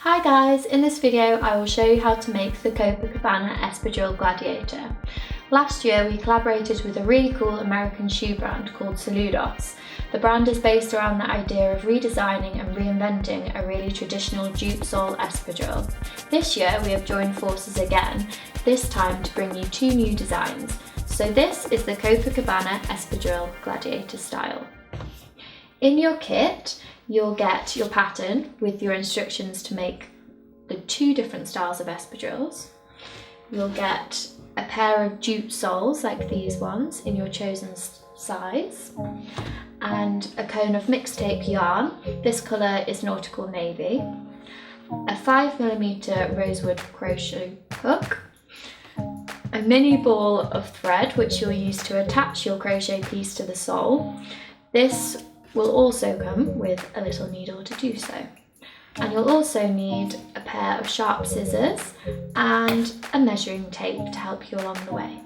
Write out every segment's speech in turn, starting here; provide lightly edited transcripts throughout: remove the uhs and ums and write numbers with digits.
Hi guys, in this video I will show you how to make the Copacabana Espadrille Gladiator. Last year we collaborated with a really cool American shoe brand called Soludos. The brand is based around the idea of redesigning and reinventing a really traditional jute sole espadrille. This year we have joined forces again, this time to bring you two new designs. So this is the Copacabana Espadrille Gladiator style. In your kit, you'll get your pattern with your instructions to make the two different styles of espadrilles. You'll get a pair of jute soles like these ones in your chosen size, and a cone of Mixtape yarn. This colour is nautical navy, a 5mm Rosewood crochet hook, a mini ball of thread which you'll use to attach your crochet piece to the sole. This will also come with a little needle to do so. And you'll also need a pair of sharp scissors and a measuring tape to help you along the way.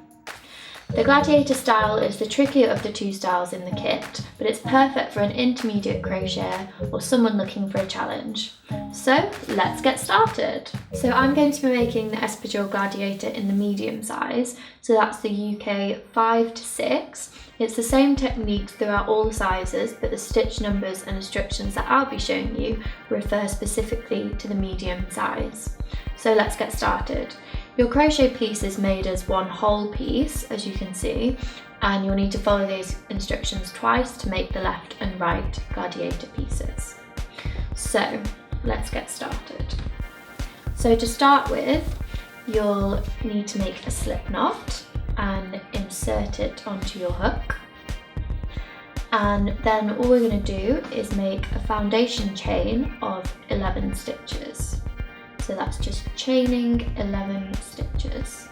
The Gladiator style is the trickier of the two styles in the kit, but it's perfect for an intermediate crocheter or someone looking for a challenge. So let's get started. So I'm going to be making the Espadrille Gladiator in the medium size, so that's the UK 5 to 6. It's the same technique throughout all the sizes, but the stitch numbers and instructions that I'll be showing you refer specifically to the medium size. So let's get started. Your crochet piece is made as one whole piece, as you can see, and you'll need to follow these instructions twice to make the left and right gladiator pieces. So let's get started. So to start with, you'll need to make a slip knot and insert it onto your hook. And then all we're going to do is make a foundation chain of 11 stitches. So that's just chaining 11 stitches.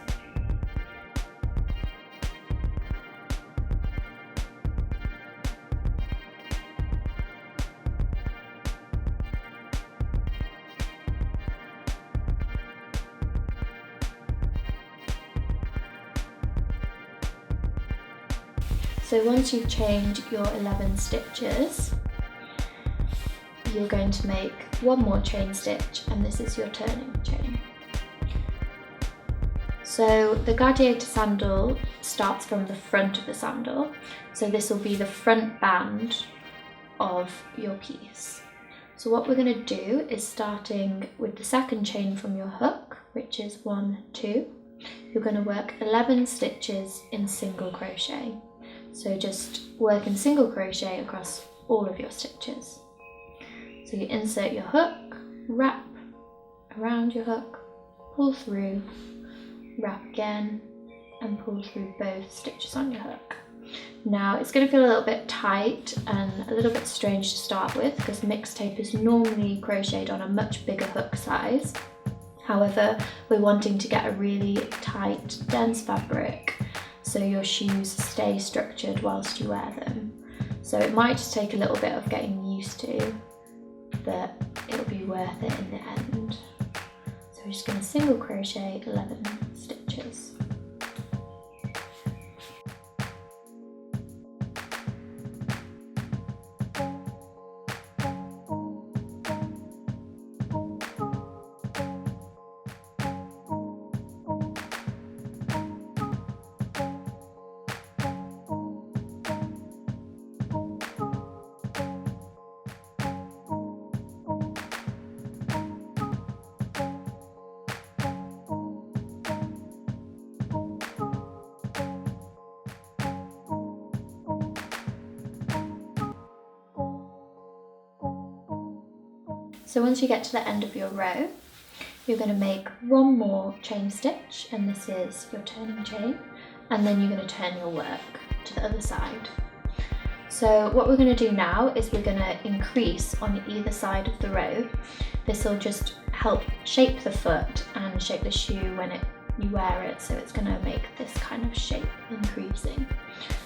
So once you've chained your 11 stitches, you're going to make one more chain stitch, and this is your turning chain. So the gladiator sandal starts from the front of the sandal, so this will be the front band of your piece. So what we're going to do is, starting with the second chain from your hook, which is 1, 2, you're going to work 11 stitches in single crochet. So just work in single crochet across all of your stitches. So you insert your hook, wrap around your hook, pull through, wrap again, and pull through both stitches on your hook. Now it's going to feel a little bit tight and a little bit strange to start with, because Mixtape is normally crocheted on a much bigger hook size. However, we're wanting to get a really tight, dense fabric so your shoes stay structured whilst you wear them. So it might just take a little bit of getting used to, but it'll be worth it in the end. So we're just going to single crochet 11 stitches. So once you get to the end of your row, you're going to make one more chain stitch, and this is your turning chain, and then you're going to turn your work to the other side. So what we're going to do now is we're going to increase on either side of the row. This will just help shape the foot and shape the shoe when you wear it, so it's going to make this kind of shape increasing.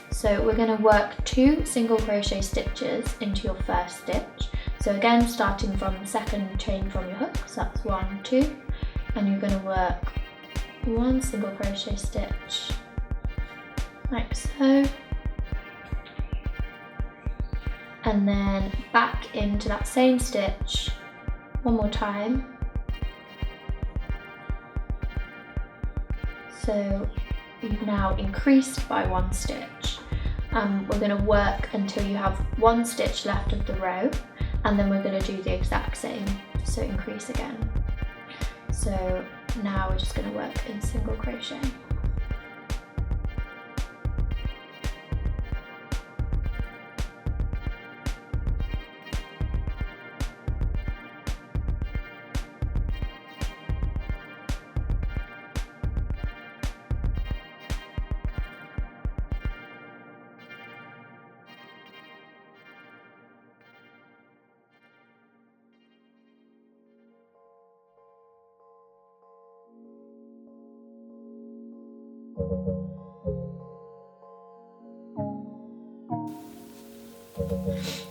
So we're going to work 2 single crochet stitches into your first stitch. So again, starting from the second chain from your hook, so that's 1, 2, and you're going to work 1 single crochet stitch like so, and then back into that same stitch one more time So you've now increased by 1 stitch. We're going to work until you have 1 stitch left of the row, and then we're going to do the exact same, so increase again. So now we're just going to work in single crochet.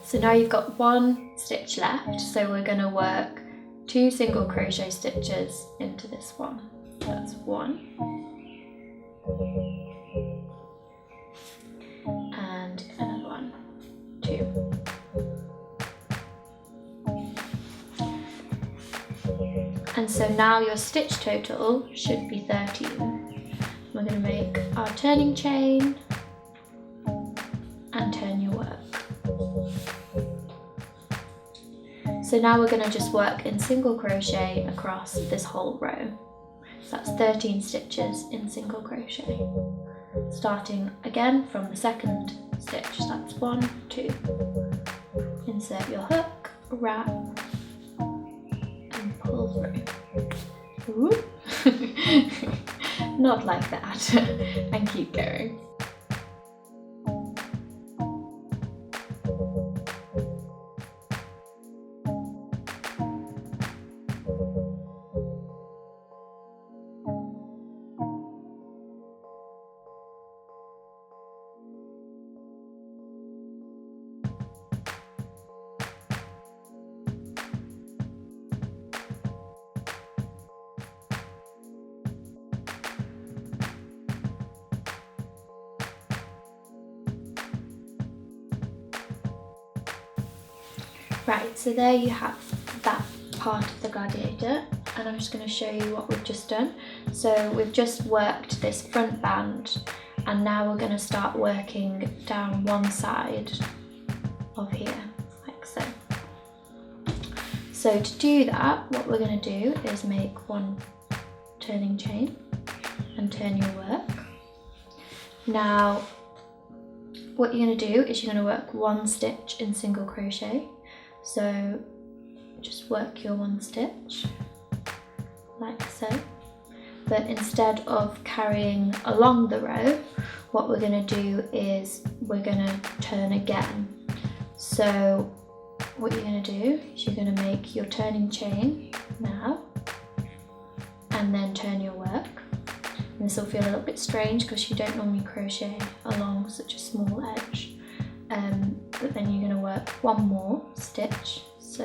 So now you've got 1 stitch left, so we're going to work 2 single crochet stitches into this one. That's 1 and another one, 2. And so now your stitch total should be 13. We're going to make our turning chain and turn your work. So now we're going to just work in single crochet across this whole row. So that's 13 stitches in single crochet. Starting again from the second stitch, so that's 1, 2. Insert your hook, wrap, and pull through. Ooh. Not like that. And keep going. Right, so there you have that part of the gladiator, and I'm just going to show you what we've just done. So we've just worked this front band, and now we're going to start working down one side of here, like so. So to do that, what we're going to do is make 1 turning chain and turn your work. Now, what you're going to do is you're going to work 1 stitch in single crochet. So just work your 1 stitch like so, but instead of carrying along the row, what we're going to do is we're going to turn again. So what you're going to do is you're going to make your turning chain now and then turn your work. And this will feel a little bit strange because you don't normally crochet along such a small edge. But then you're going to work 1 more stitch, so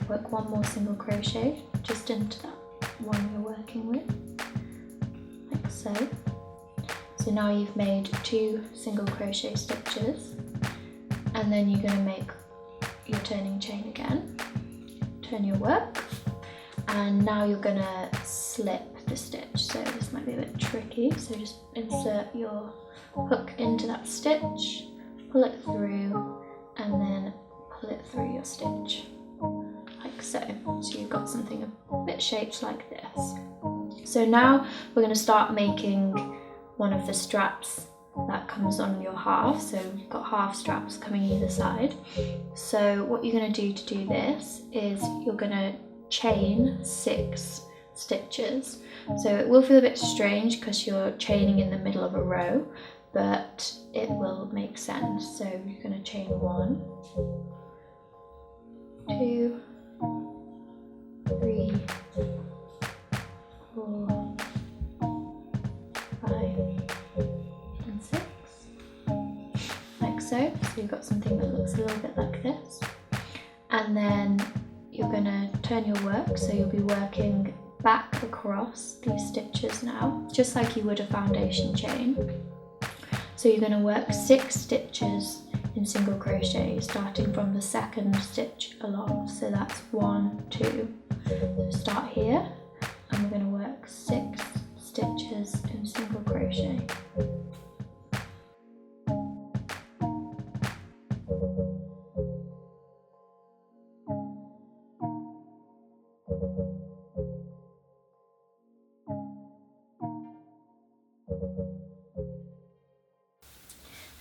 work 1 more single crochet just into that one you're working with, like so. So now you've made 2 single crochet stitches, and then you're going to make your turning chain again, turn your work, and now you're going to slip the stitch. So this might be a bit tricky, so just insert your hook into that stitch, pull it through, and then pull it through your stitch, like so. So you've got something a bit shaped like this. So now we're going to start making one of the straps that comes on your half. So you've got half straps coming either side. So what you're going to do this is you're going to chain 6 stitches. So it will feel a bit strange because you're chaining in the middle of a row, but it will make sense. So you're going to chain 1, 2, 3, 4, 5, and 6, like so. So you've got something that looks a little bit like this. And then you're going to turn your work, so you'll be working back across these stitches now, just like you would a foundation chain. So you're going to work 6 stitches in single crochet, starting from the second stitch along. So that's 1, 2. So start here, and we're going to work 6 stitches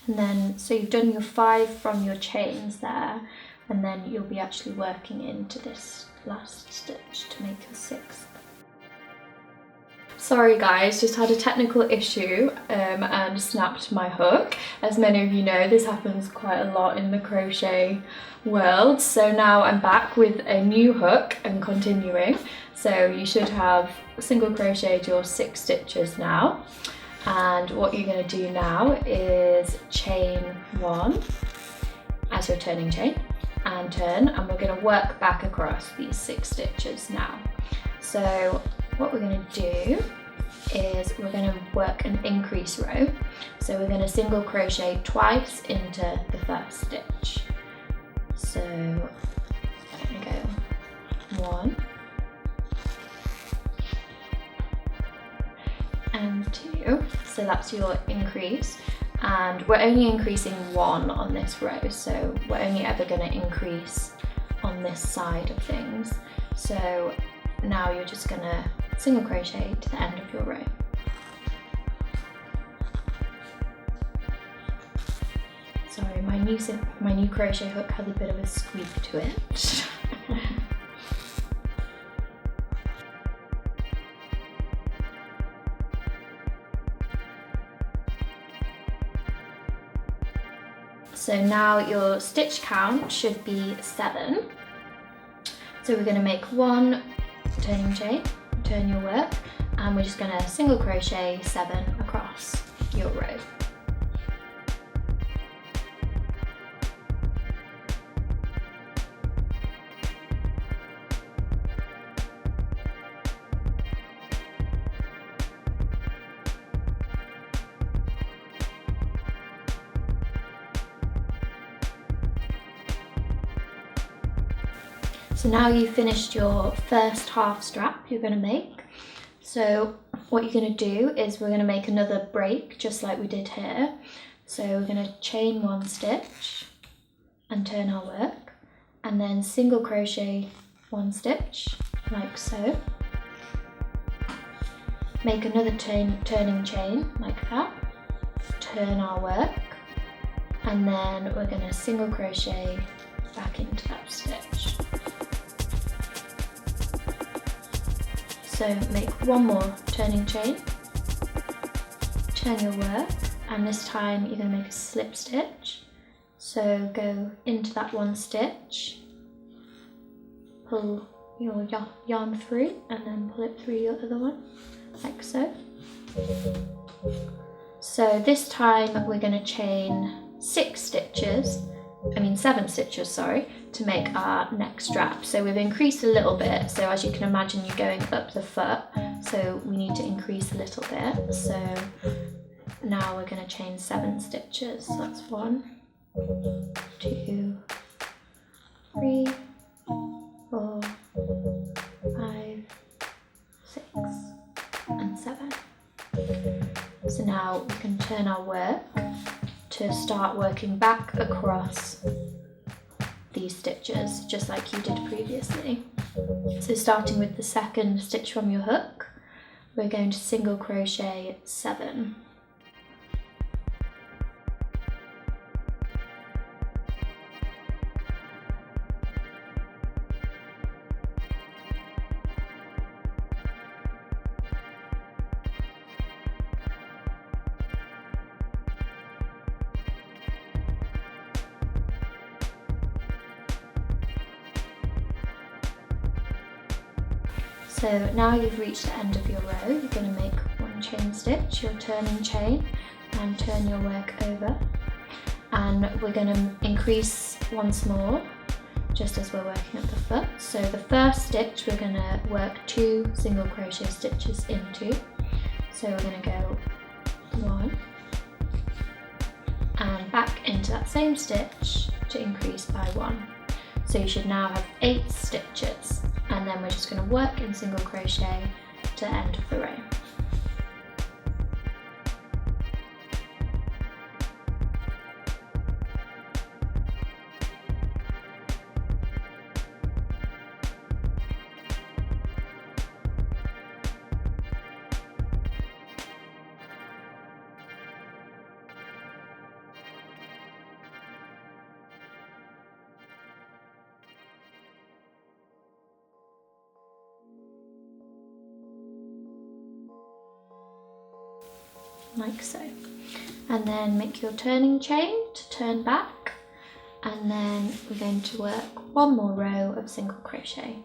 And then, so you've done your 5 from your chains there, and then you'll be actually working into this last stitch to make your 6th. Sorry guys, just had a technical issue and snapped my hook. As many of you know, this happens quite a lot in the crochet world. So now I'm back with a new hook and continuing. So you should have single crocheted your 6 stitches now. And what you're going to do now is chain 1 as your turning chain and turn, and we're going to work back across these 6 stitches now. So what we're going to do is we're going to work an increase row. So we're going to single crochet twice into the first stitch. So I'm going to go 1 and 2. So that's your increase, and we're only increasing 1 on this row, so we're only ever going to increase on this side of things. So now you're just going to single crochet to the end of your row. Sorry, my new crochet hook has a bit of a squeak to it. So now your stitch count should be 7. So we're going to make 1 turning chain, turn your work, and we're just going to single crochet 7 across your row. So now you've finished your first half strap you're going to make. So what you're going to do is we're going to make another break just like we did here. So we're going to chain 1 stitch and turn our work, and then single crochet 1 stitch like so. Make another turning chain like that, turn our work, and then we're going to single crochet back into that stitch. So make 1 more turning chain, turn your work, and this time you're going to make a slip stitch. So go into that 1 stitch, pull your yarn through, and then pull it through your other one, like so. So this time we're going to chain 7 stitches, sorry, to make our next strap. So we've increased a little bit, so as you can imagine you're going up the foot, so we need to increase a little bit. So now we're going to chain 7 stitches. So that's 1, 2, 3, 4, 5, 6 and 7. So now we can turn our work to start working back across these stitches just like you did previously. So starting with the 2nd stitch from your hook, we're going to single crochet 7. So now you've reached the end of your row, you're going to make 1 chain stitch, your turning chain, and turn your work over. And we're going to increase once more, just as we're working up the foot. So the first stitch we're going to work 2 single crochet stitches into. So we're going to go 1, and back into that same stitch to increase by 1. So you should now have 8 stitches. And then we're just going to work in single crochet to the end of the row. like so. And then make your turning chain to turn back, and then we're going to work one more row of single crochet.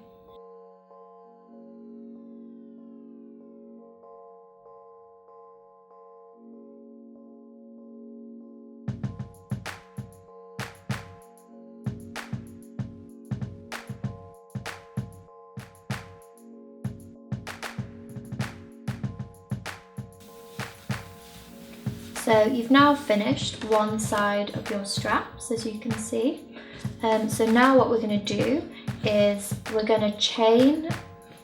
So you've now finished one side of your straps, as you can see. So now what we're going to do is we're going to chain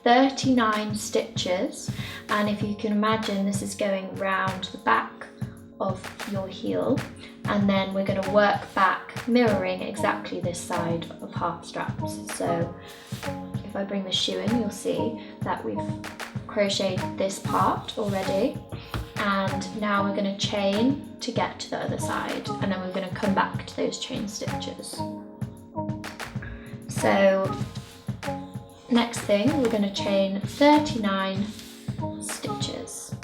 39 stitches, and if you can imagine, this is going round the back of your heel, and then we're going to work back mirroring exactly this side of half straps. So if I bring the shoe in, you'll see that we've crocheted this part already, and now we're going to chain to get to the other side, and then we're going to come back to those chain stitches. So next thing, we're going to chain 39 stitches.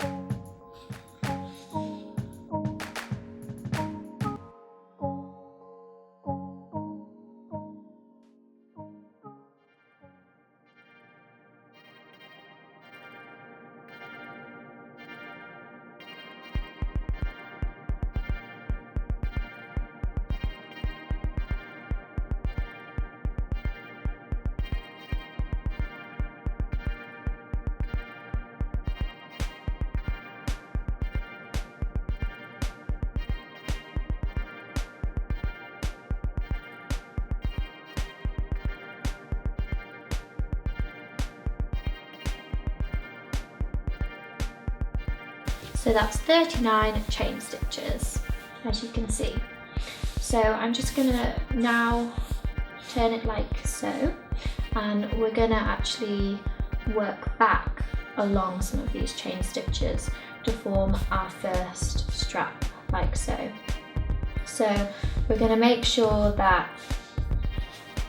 So that's 39 chain stitches, as you can see. So I'm just gonna now turn it like so, and we're gonna actually work back along some of these chain stitches to form our first strap, like so. So we're gonna make sure that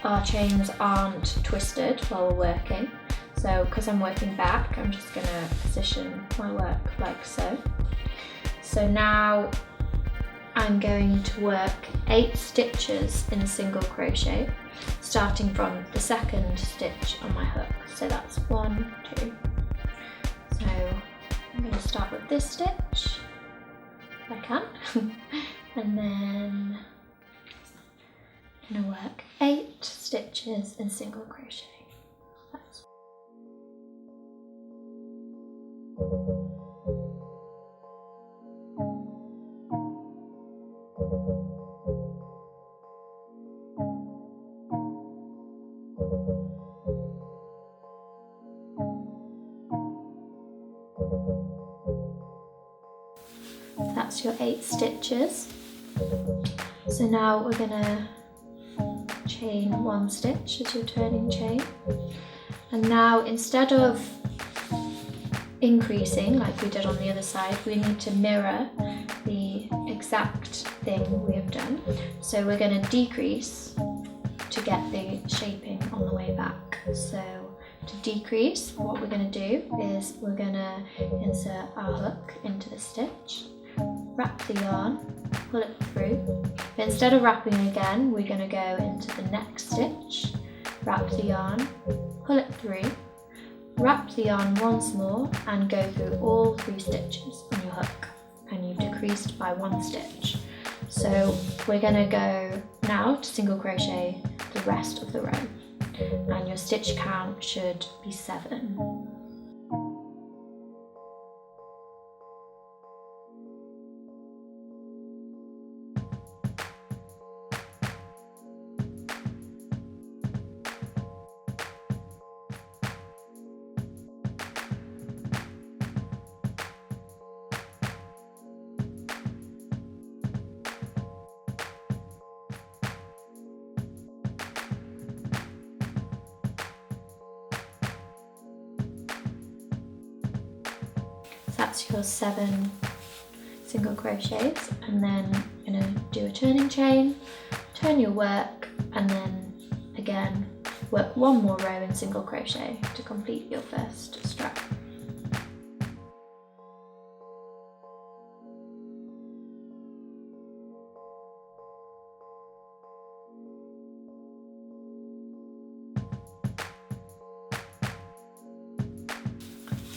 our chains aren't twisted while we're working. So because I'm working back, I'm just going to position my work like so. So now I'm going to work 8 stitches in single crochet, starting from the second stitch on my hook. So that's 1, 2. So I'm going to start with this stitch, if I can, and then I'm going to work 8 stitches in single crochet. That's your 8 stitches. So now we're going to chain 1 stitch as your turning chain, and now instead of increasing like we did on the other side, we need to mirror the exact thing we have done. So we're going to decrease to get the shaping on the way back. So to decrease, what we're going to do is we're going to insert our hook into the stitch, wrap the yarn, pull it through, but instead of wrapping again, we're going to go into the next stitch, wrap the yarn, pull it through, wrap the yarn once more, and go through all 3 stitches on your hook, and you've decreased by 1 stitch. So we're going to go now to single crochet the rest of the row, and your stitch count should be 7. That's your 7 single crochets, and then you're going to do a turning chain, turn your work, and then again work 1 more row in single crochet to complete your first strap.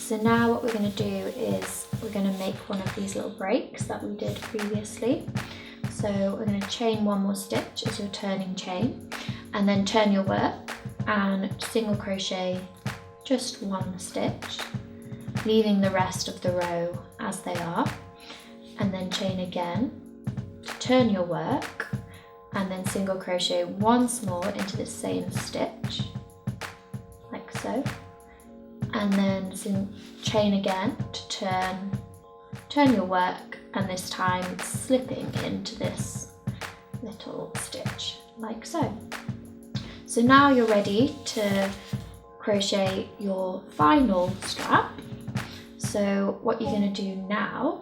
So now what we're going to do is we're going to make one of these little breaks that we did previously. So we're going to chain one more stitch as your turning chain, and then turn your work and single crochet just one stitch, leaving the rest of the row as they are, and then chain again, turn your work, and then single crochet once more into the same stitch, like so, and then chain again to turn your work, and this time slipping into this little stitch, like so. So now you're ready to crochet your final strap. So what you're going to do now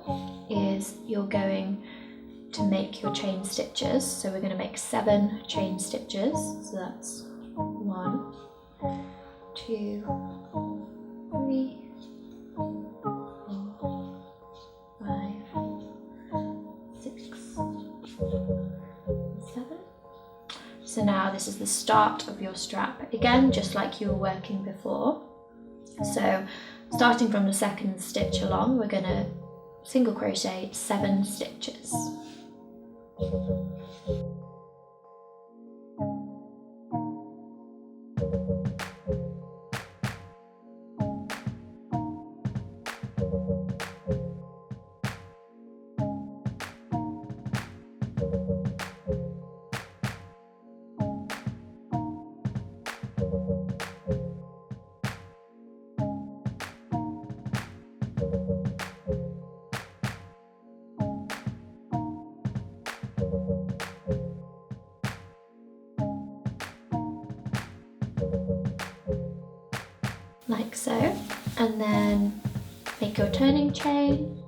is you're going to make your chain stitches. So we're going to make 7 chain stitches. So that's 1, 2, 3, 4, 5, 6, 7. So now this is the start of your strap. Again, just like you were working before. So starting from the second stitch along, we're going to single crochet 7 stitches. Like so, and then make your turning chain,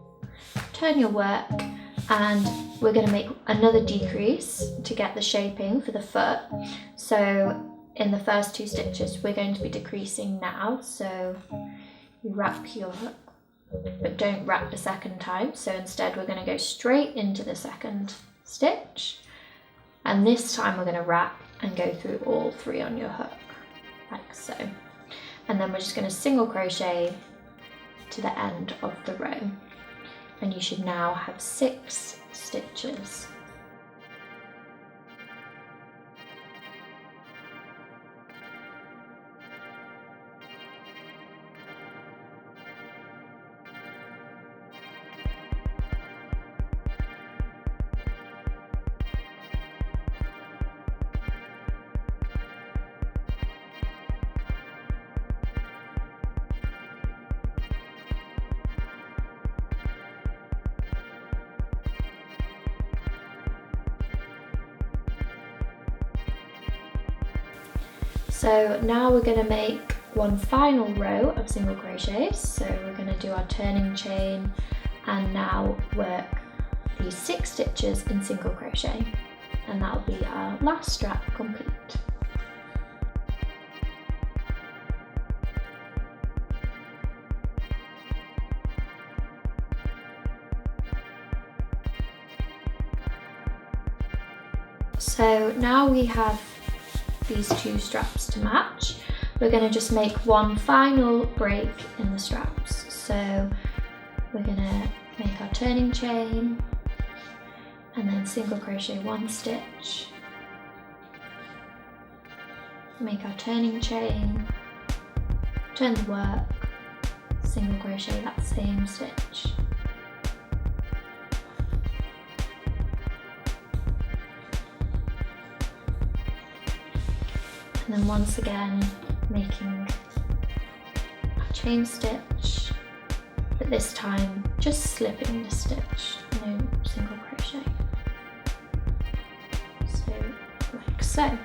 turn your work, and we're going to make another decrease to get the shaping for the foot. So in the first 2 stitches we're going to be decreasing now, so you wrap your hook but don't wrap the second time, so instead we're going to go straight into the second stitch, and this time we're going to wrap and go through all 3 on your hook, like so. And then we're just going to single crochet to the end of the row, and you should now have 6 stitches. So now we're going to make one final row of single crochets. So we're going to do our turning chain and now work these 6 stitches in single crochet, and that will be our last strap complete. So now we have these 2 straps to match. We're going to just make one final break in the straps. So we're going to make our turning chain and then single crochet 1 stitch, make our turning chain, turn the work, single crochet that same stitch, and then once again making a chain stitch, but this time just slipping the stitch, no single crochet. So like so.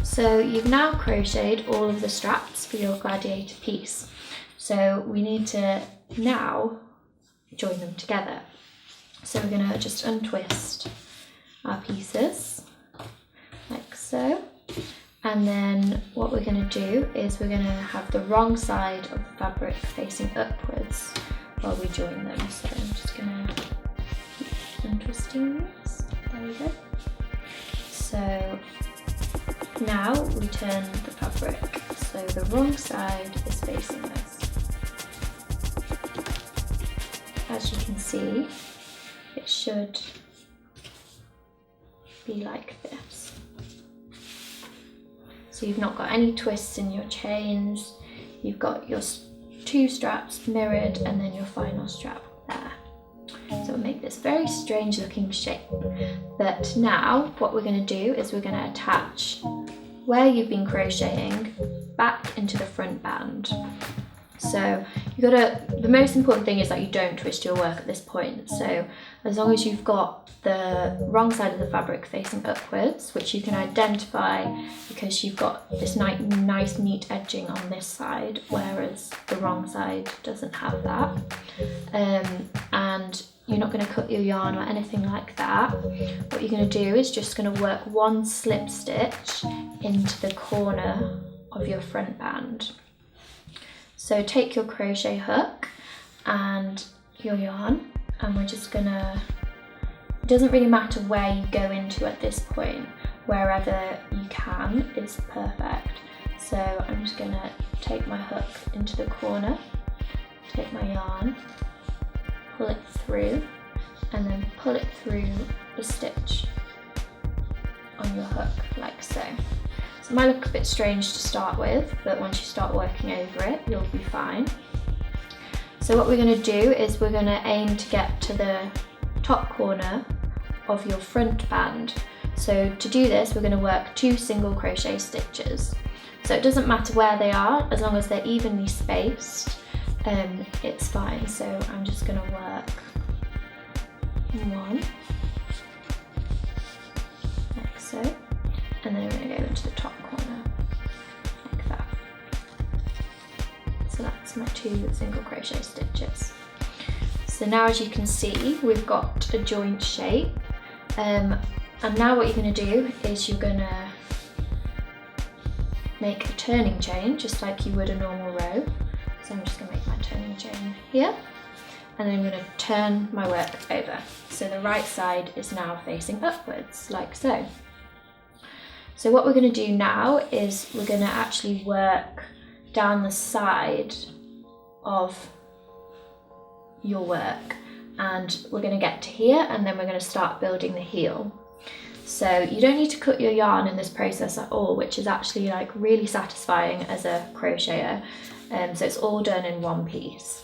So you've now crocheted all of the straps for your gladiator piece. So we need to now join them together. So we're going to just untwist our pieces like so. And then what we're going to do is we're going to have the wrong side of the fabric facing upwards while we join them. So I'm just going to keep untwisting these. There we go. So now we turn the fabric so the wrong side is facing us. see, it should be like this. So you've not got any twists in your chains, you've got your 2 straps mirrored and then your final strap there. So it'll make this very strange looking shape. But now what we're going to do is we're going to attach where you've been crocheting back into the front band. So the most important thing is that you don't twist your work at this point. So as long as you've got the wrong side of the fabric facing upwards, which you can identify because you've got this nice neat edging on this side, whereas the wrong side doesn't have that. And you're not going to cut your yarn or anything like that. What you're going to do is just going to work 1 slip stitch into the corner of your front band. So take your crochet hook and your yarn, and we're just gonna, it doesn't really matter where you go into at this point, wherever you can is perfect. So I'm just gonna take my hook into the corner, take my yarn, pull it through, and then pull it through the stitch on your hook, like so. So it might look a bit strange to start with, but once you start working over it, you'll be fine. So what we're going to do is we're going to aim to get to the top corner of your front band. So to do this, we're going to work 2 single crochet stitches. So it doesn't matter where they are, as long as they're evenly spaced, it's fine. So I'm just going to work 1, like so. And then we're going to go into the top corner, like that. So that's my 2 single crochet stitches. So now, as you can see, we've got a joint shape. And now what you're going to do is you're going to make a turning chain, just like you would a normal row. So I'm just going to make my turning chain here. And then I'm going to turn my work over. So the right side is now facing upwards, like so. So what we're going to do now is we're going to actually work down the side of your work, and we're going to get to here, and then we're going to start building the heel. So you don't need to cut your yarn in this process at all, which is actually like really satisfying as a crocheter. So it's all done in one piece.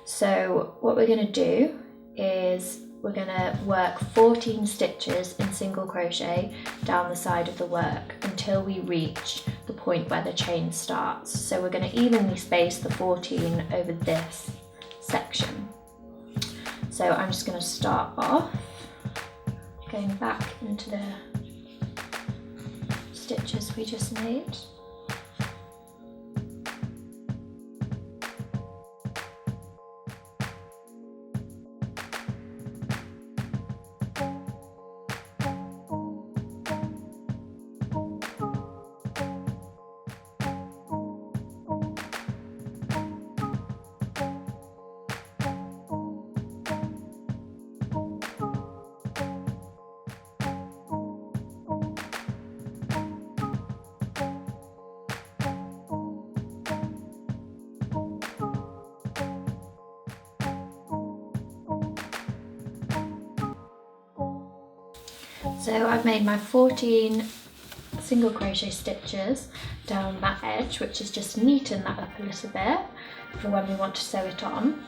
So what we're going to do is we're going to work 14 stitches in single crochet down the side of the work until we reach the point where the chain starts. So we're going to evenly space the 14 over this section. So I'm just going to start off going back into the stitches we just made. So I've made my 14 single crochet stitches down that edge, which is just neaten that up a little bit for when we want to sew it on.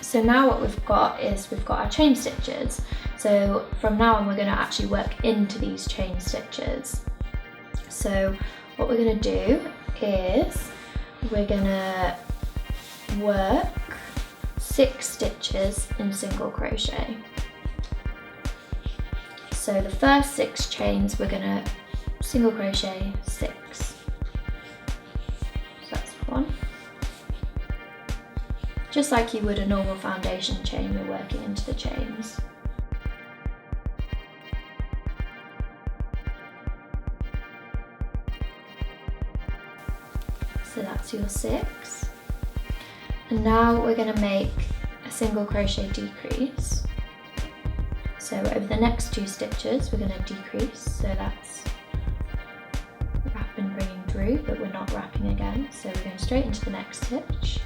So now what we've got is we've got our chain stitches. So from now on we're going to actually work into these chain stitches. So what we're going to do is we're going to work 6 stitches in single crochet. So the first 6 chains we're going to single crochet 6. So that's 1. Just like you would a normal foundation chain, we're working into the chains. So that's your 6. And now we're going to make a single crochet decrease. So over the next 2 stitches we're going to decrease, so that's wrap and bringing through, but we're not wrapping again, so we're going straight into the next stitch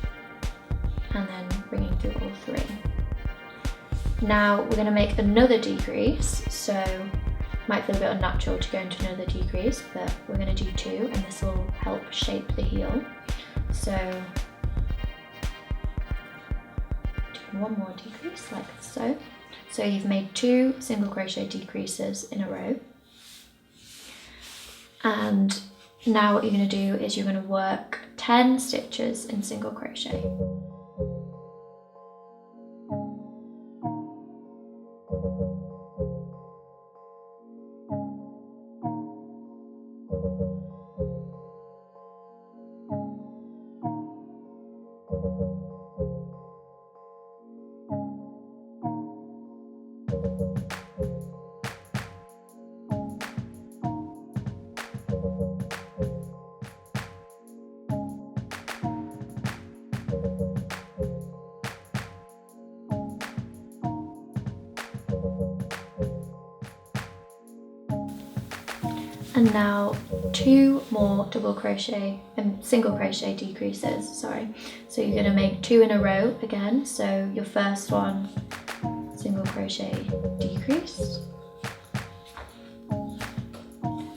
and then bringing through all 3. Now we're going to make another decrease, so it might feel a bit unnatural to go into another decrease, but we're going to do 2 and this will help shape the heel. So do 1 more decrease like so. So you've made 2 single crochet decreases in a row. And now what you're going to do is you're going to work 10 stitches in single crochet. And now 2 more double crochet and single crochet decreases, sorry. So you're going to make 2 in a row again. So your first one, single crochet decrease,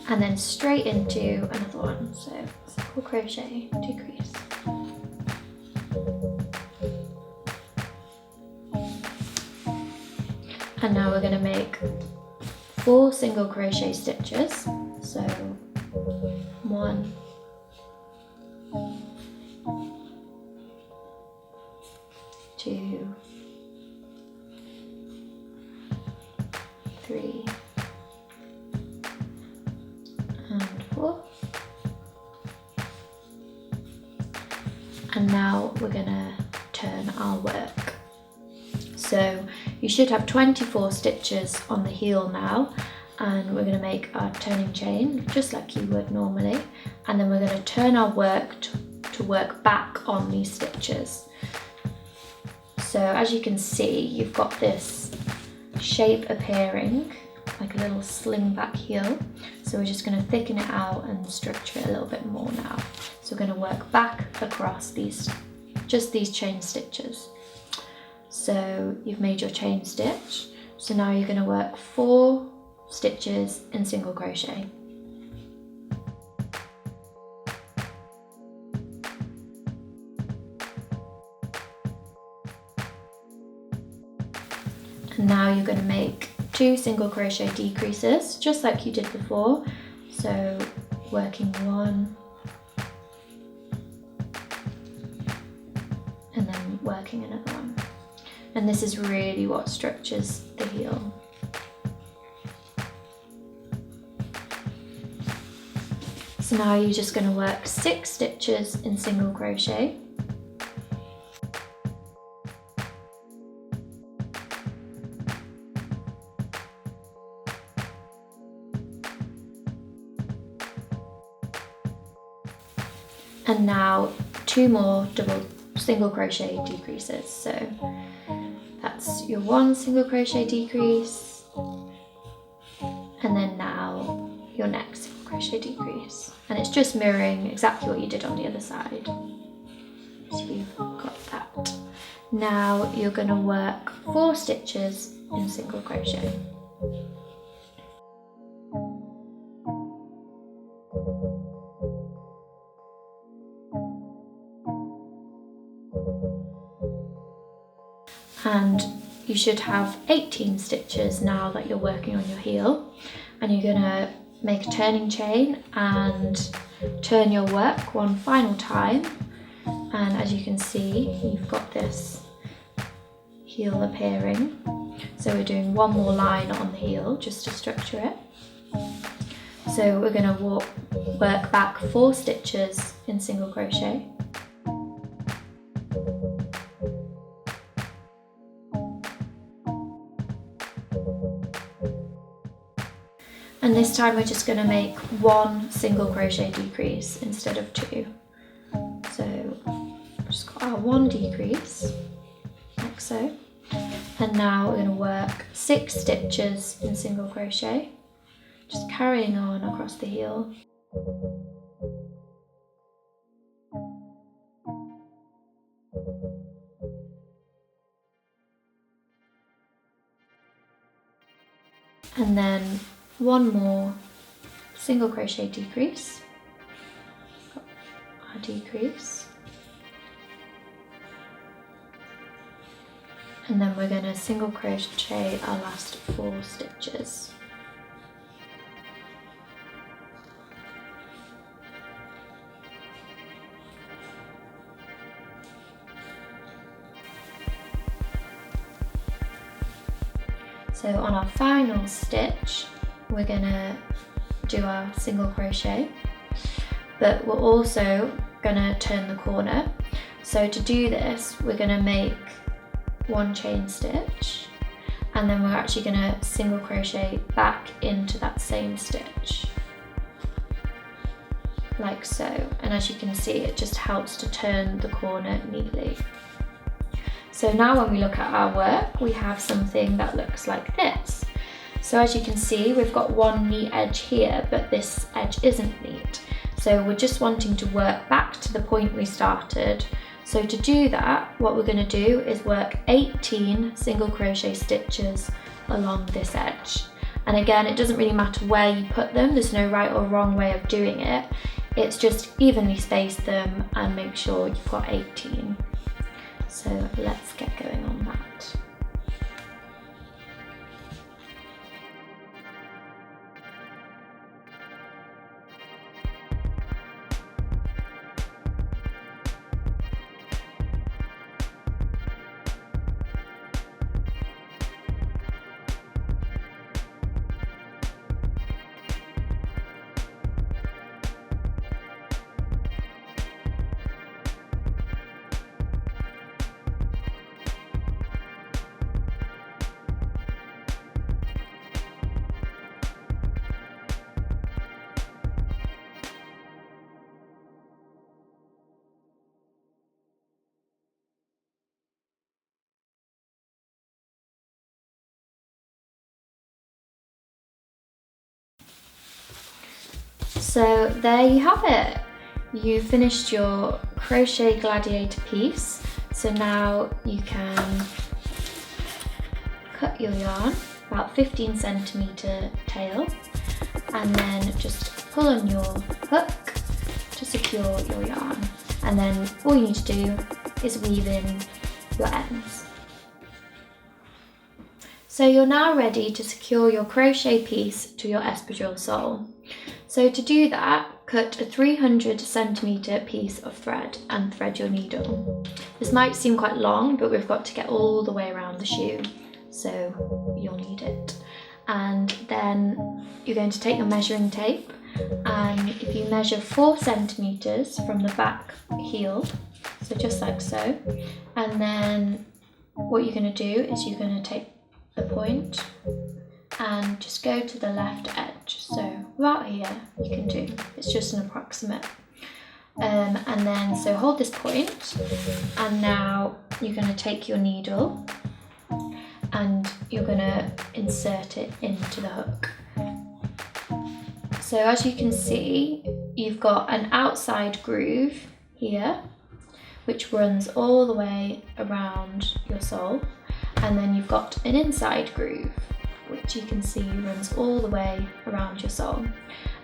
and then straight into another one. So single crochet decrease. And now we're going to make 4 single crochet stitches. So 1, 2, 3, and 4. And now we're going to turn our work. So you should have 24 stitches on the heel now, and we're going to make our turning chain just like you would normally, and then we're going to turn our work to work back on these stitches. So as you can see, you've got this shape appearing like a little sling back heel, so we're just going to thicken it out and structure it a little bit more now. So we're going to work back across these chain stitches. So you've made your chain stitch, so now you're going to work 4 stitches in single crochet. And now you're going to make 2 single crochet decreases just like you did before. So working 1 and then working another one. And this is really what structures the heel. So now you're just going to work 6 stitches in single crochet. And now 2 more single crochet decreases. So that's your 1 single crochet decrease, and then now your next single crochet decrease, and it's just mirroring exactly what you did on the other side. So you've got that. Now you're going to work 4 stitches in single crochet. And you should have 18 stitches now that you're working on your heel, and you're going to make a turning chain and turn your work 1 final time, and as you can see, you've got this heel appearing. So we're doing 1 more line on the heel just to structure it. So we're going to work back 4 stitches in single crochet. And this time we're just going to make 1 single crochet decrease instead of 2. So just got our 1 decrease, like so. And now we're going to work 6 stitches in single crochet, just carrying on across the heel. and then one more single crochet decrease, our decrease, and then we're going to single crochet our last 4 stitches. So on our final stitch, we're going to do our single crochet, but we're also going to turn the corner. So to do this, we're going to make 1 chain stitch, and then we're actually going to single crochet back into that same stitch, like so. And as you can see, it just helps to turn the corner neatly. So now when we look at our work, we have something that looks like this. So as you can see, we've got one neat edge here, but this edge isn't neat. So we're just wanting to work back to the point we started. So to do that, what we're going to do is work 18 single crochet stitches along this edge. And again, it doesn't really matter where you put them, there's no right or wrong way of doing it. It's just evenly space them and make sure you've got 18. So let's get going on that. So there you have it. You finished your crochet gladiator piece. So now you can cut your yarn, about 15 centimeter tail, and then just pull on your hook to secure your yarn. And then all you need to do is weave in your ends. So you're now ready to secure your crochet piece to your espadrille sole. So to do that, cut a 300 centimeter piece of thread and thread your needle. This might seem quite long, but we've got to get all the way around the shoe, so you'll need it. And then you're going to take your measuring tape, and if you measure 4 centimeters from the back heel, so just like so, and then what you're going to do is you're going to take the point and just go to the left edge. So about here you can do, it's just an approximate. And then so hold this point, and now you're going to take your needle and you're going to insert it into the hook. So as you can see, you've got an outside groove here which runs all the way around your sole, and then you've got an inside groove which you can see runs all the way around your sole.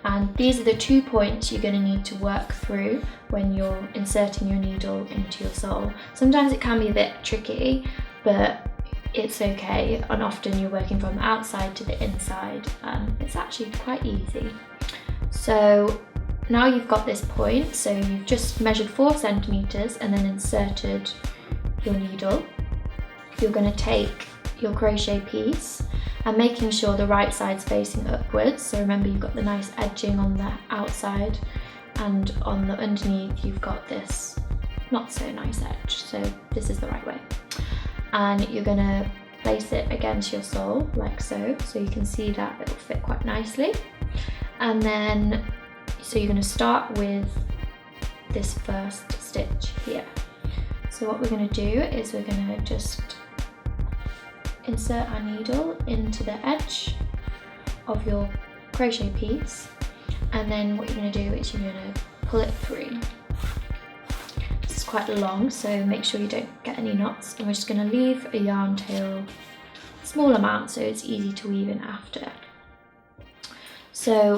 And these are the 2 points you're going to need to work through when you're inserting your needle into your sole. Sometimes it can be a bit tricky, but it's okay, and often you're working from the outside to the inside, and it's actually quite easy. So now you've got this point, so you've just measured 4 centimeters and then inserted your needle. You're going to take your crochet piece and making sure the right side's facing upwards. So remember, you've got the nice edging on the outside, and on the underneath you've got this not so nice edge. So this is the right way. And you're going to place it against your sole like so. So you can see that it'll fit quite nicely. And then, so you're going to start with this first stitch here. So what we're going to do is we're going to just insert our needle into the edge of your crochet piece, and then what you're going to do is you're going to pull it through. This is quite long, so make sure you don't get any knots, and we're just going to leave a yarn tail small amount so it's easy to weave in after. So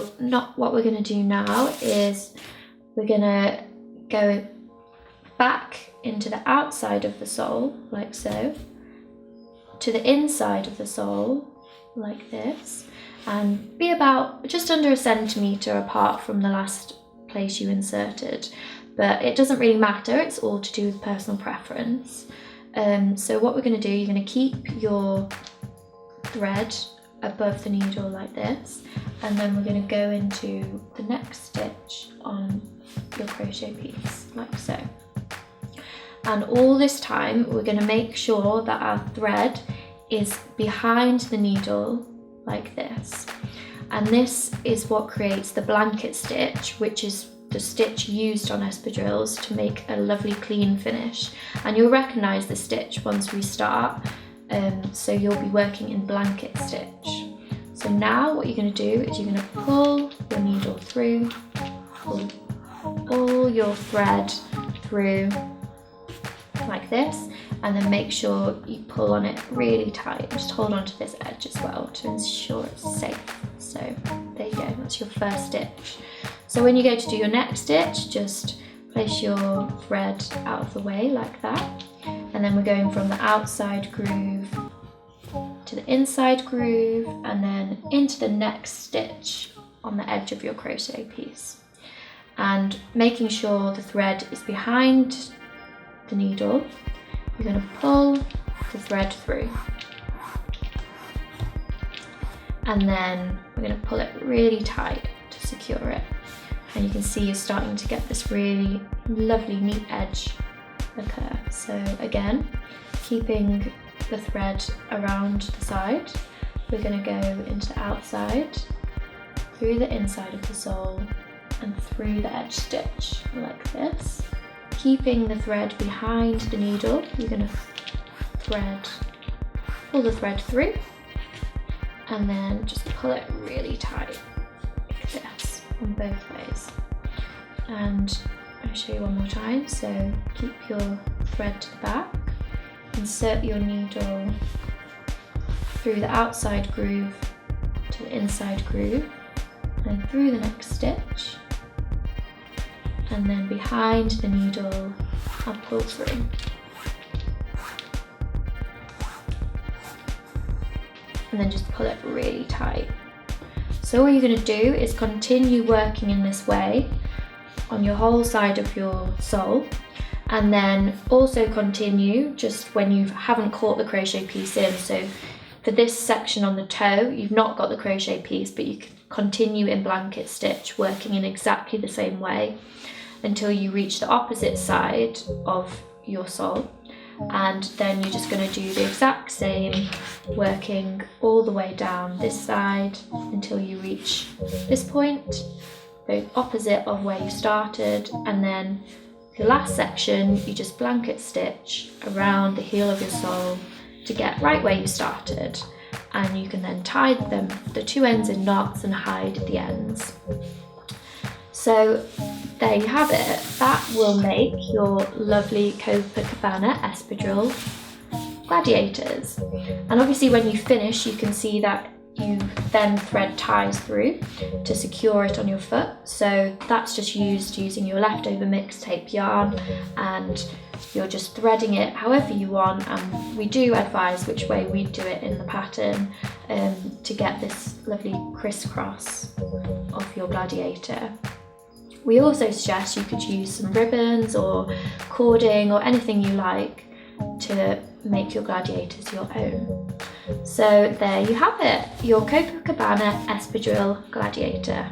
what we're going to do now is we're going to go back into the outside of the sole, like so, to the inside of the sole, like this, and be about just under a centimetre apart from the last place you inserted. But it doesn't really matter, it's all to do with personal preference. So what we're going to do, you're going to keep your thread above the needle like this, and then we're going to go into the next stitch on your crochet piece, like so. And all this time we're going to make sure that our thread is behind the needle like this. And this is what creates the blanket stitch, which is the stitch used on espadrilles to make a lovely clean finish. And you'll recognise the stitch once we start, so you'll be working in blanket stitch. So now what you're going to do is you're going to pull your needle through, pull all your thread through like this, and then make sure you pull on it really tight. Just hold on to this edge as well to ensure it's safe. So there you go, that's your first stitch. So when you go to do your next stitch, just place your thread out of the way like that, and then we're going from the outside groove to the inside groove and then into the next stitch on the edge of your crochet piece, and making sure the thread is behind the needle. You're going to pull the thread through, and then we're going to pull it really tight to secure it, and you can see you're starting to get this really lovely neat edge occur. So again, keeping the thread around the side, we're going to go into the outside, through the inside of the sole and through the edge stitch like this. Keeping the thread behind the needle, you're going to pull the thread through, and then just pull it really tight like this on both ways. And I'll show you one more time. So keep your thread to the back, insert your needle through the outside groove to the inside groove, and through the next stitch, and then behind the needle I'll pull through. And then just pull it really tight. So all you're going to do is continue working in this way on your whole side of your sole, and then also continue just when you haven't caught the crochet piece in. So for this section on the toe, you've not got the crochet piece, but you can continue in blanket stitch, working in exactly the same way until you reach the opposite side of your sole, and then you're just going to do the exact same, working all the way down this side until you reach this point, the opposite of where you started, and then the last section you just blanket stitch around the heel of your sole to get right where you started, and you can then tie them, the two ends in knots, and hide the ends. So there you have it. That will make your lovely Copacabana Espadrille gladiators. And obviously when you finish, you can see that you then thread ties through to secure it on your foot. So that's just using your leftover Mixtape yarn, and you're just threading it however you want, and we do advise which way we do it in the pattern to get this lovely crisscross of your gladiator. We also suggest you could use some ribbons or cording or anything you like to make your gladiators your own. So there you have it, your Copacabana Espadrille gladiator.